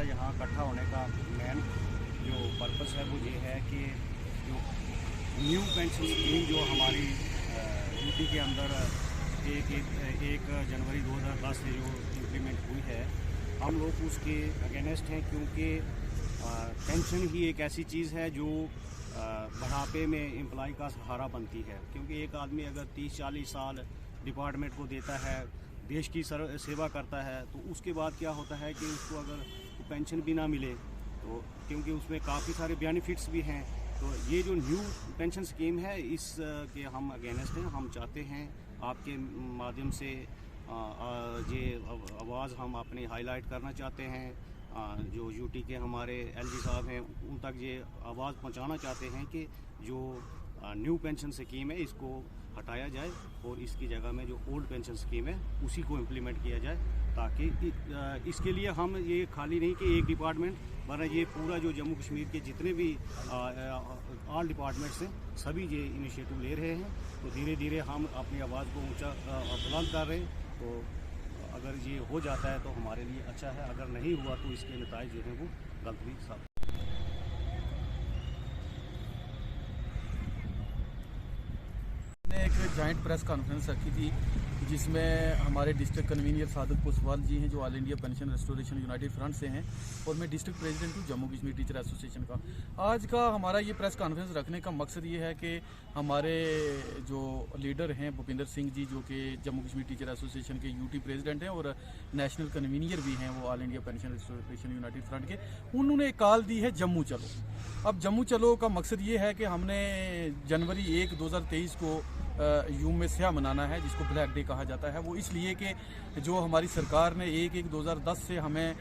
यहाँ इकट्ठा होने का मेन जो पर्पस है वो ये है कि जो न्यू पेंशन स्कीम जो हमारी यूपी के अंदर एक जनवरी 2010 से जो इम्प्लीमेंट हुई है, हम लोग उसके अगेंस्ट हैं, क्योंकि पेंशन ही एक ऐसी चीज़ है जो बुढ़ापे में एम्प्लॉय का सहारा बनती है। क्योंकि एक आदमी अगर 30-40 साल डिपार्टमेंट को देता है, देश की सेवा करता है, तो उसके बाद क्या होता है कि उसको अगर पेंशन भी ना मिले तो, क्योंकि उसमें काफ़ी सारे बेनिफिट्स भी हैं, तो ये जो न्यू पेंशन स्कीम है इस के हम अगेंस्ट हैं। हम चाहते हैं आपके माध्यम से ये आवाज़ हम अपनी हाईलाइट करना चाहते हैं। जो यूटी के हमारे एलजी साहब हैं उन तक ये आवाज़ पहुंचाना चाहते हैं कि जो न्यू पेंशन स्कीम है इसको हटाया जाए और इसकी जगह में जो ओल्ड पेंशन स्कीम है उसी को इम्प्लीमेंट किया जाए, ताकि इसके लिए हम ये खाली नहीं कि एक डिपार्टमेंट, वरना ये पूरा जो जम्मू कश्मीर के जितने भी ऑल डिपार्टमेंट्स हैं सभी ये इनिशिएटिव ले रहे हैं। तो धीरे धीरे हम अपनी आवाज़ को ऊंचा बुलंद कर रहे हैं। तो अगर ये हो जाता है तो हमारे लिए अच्छा है, अगर नहीं हुआ तो इसके नतीजे जो हैं वो गलत भी साबित। ने एक जॉइंट प्रेस कॉन्फ्रेंस रखी थी जिसमें हमारे डिस्ट्रिक्ट कन्वीनियर सादक पोसवाल जी हैं जो all India pension restoration United front से हैं, और मैं डिस्ट्रिक्ट प्रेसिडेंट हूँ जम्मू कश्मीर टीचर एसोसिएशन का। आज का हमारा ये प्रेस कॉन्फ्रेंस रखने का मकसद ये है कि हमारे जो लीडर हैं भूपिंदर सिंह जी, जो कि जम्मू कश्मीर टीचर एसोसिएशन के यूटी प्रेसिडेंट हैं और नेशनल कन्वीनियर भी हैं वो all India pension restoration United front के, उन्होंने एक कॉल दी है जम्मू चलो। अब जम्मू चलो का मकसद ये है कि हमने जनवरी 1, 2023 को यूम में स्याह मनाना है, जिसको ब्लैक डे कहा जाता है। वो इसलिए कि जो हमारी सरकार ने 1/1/2010 से हमें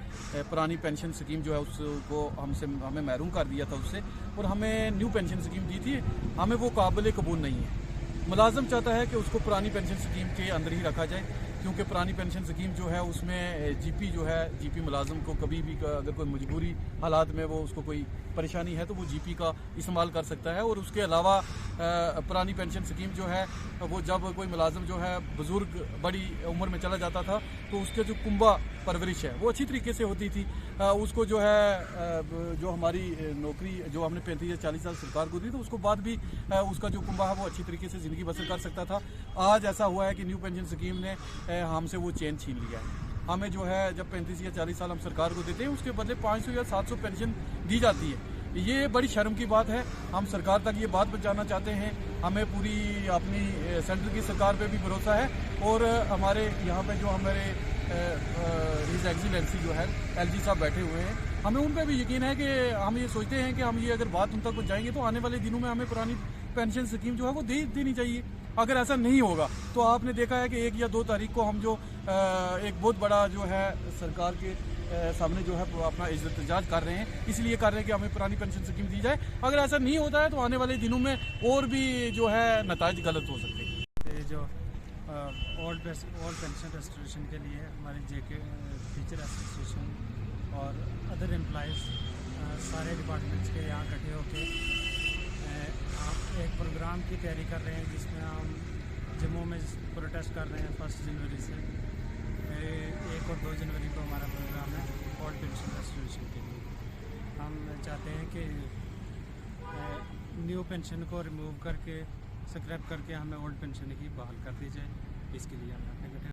पुरानी पेंशन स्कीम जो है उसको हमें महरूम कर दिया था उससे, और हमें न्यू पेंशन स्कीम दी थी, हमें वो काबिल कबूल नहीं है। मुलाजम चाहता है कि उसको पुरानी पेंशन स्कीम के अंदर ही रखा जाए, क्योंकि पुरानी पेंशन स्कीम जो है उसमें जीपी जो है, जीपी मुलाजम को कभी भी अगर कोई मजबूरी हालात में वो उसको कोई परेशानी है तो वो जीपी का इस्तेमाल कर सकता है। और उसके अलावा पुरानी पेंशन स्कीम जो है वो जब कोई मुलाजम जो है बुजुर्ग बड़ी उम्र में चला जाता था तो उसके जो कुंबा परवरिश है वो अच्छी तरीके से होती थी। उसको जो है जो हमारी नौकरी जो हमने 35 या 40 साल सरकार को दी तो उसको बाद भी उसका जो कुंबा है वो अच्छी तरीके से ज़िंदगी बसर कर सकता था। आज ऐसा हुआ है कि न्यू पेंशन स्कीम ने हमसे वो चेन छीन लिया है। हमें जो है जब 35 या 40 साल हम सरकार को देते हैं उसके बदले 500 या 700 पेंशन दी जाती है। ये बड़ी शर्म की बात है। हम सरकार तक ये बात पहुंचाना चाहते हैं। हमें पूरी अपनी सेंटर की सरकार पे भी भरोसा है, और हमारे यहाँ पे जो हमारे हिज एक्सीलेंसी जो है एलजी साहब बैठे हुए हैं, हमें उन पर भी यकीन है कि हम ये सोचते हैं कि हम ये अगर बात उन तक पहुँचाएंगे तो आने वाले दिनों में हमें पुरानी पेंशन स्कीम जो है वो देनी चाहिए। अगर ऐसा नहीं होगा तो आपने देखा है कि 1 या 2 तारीख को हम जो एक बहुत बड़ा जो है सरकार के सामने जो है अपना एहतजाज कर रहे हैं, इसलिए कर रहे हैं कि हमें पुरानी पेंशन स्कीम दी जाए। अगर ऐसा नहीं होता है तो आने वाले दिनों में और भी जो है नताइज गलत हो सकते हैं। जो ओल्ड पेंशन रेस्टोरेशन के लिए हमारे जेके टीचर एसोसिएशन और अदर एम्प्लॉइज़ सारे डिपार्टमेंट्स के यहाँ इकट्ठे होकर एक प्रोग्राम की तैयारी कर रहे हैं, जिसमें हम जम्मू में प्रोटेस्ट कर रहे हैं 1 जनवरी से। 1 और 2 जनवरी को हमारा प्रोग्राम है ओल्ड पेंशन रेस्टोरेशन के लिए। हम चाहते हैं कि न्यू पेंशन को रिमूव करके स्क्रैप करके हमें ओल्ड पेंशन ही बहाल कर दी जाए। इसके लिए हम यहाँ पे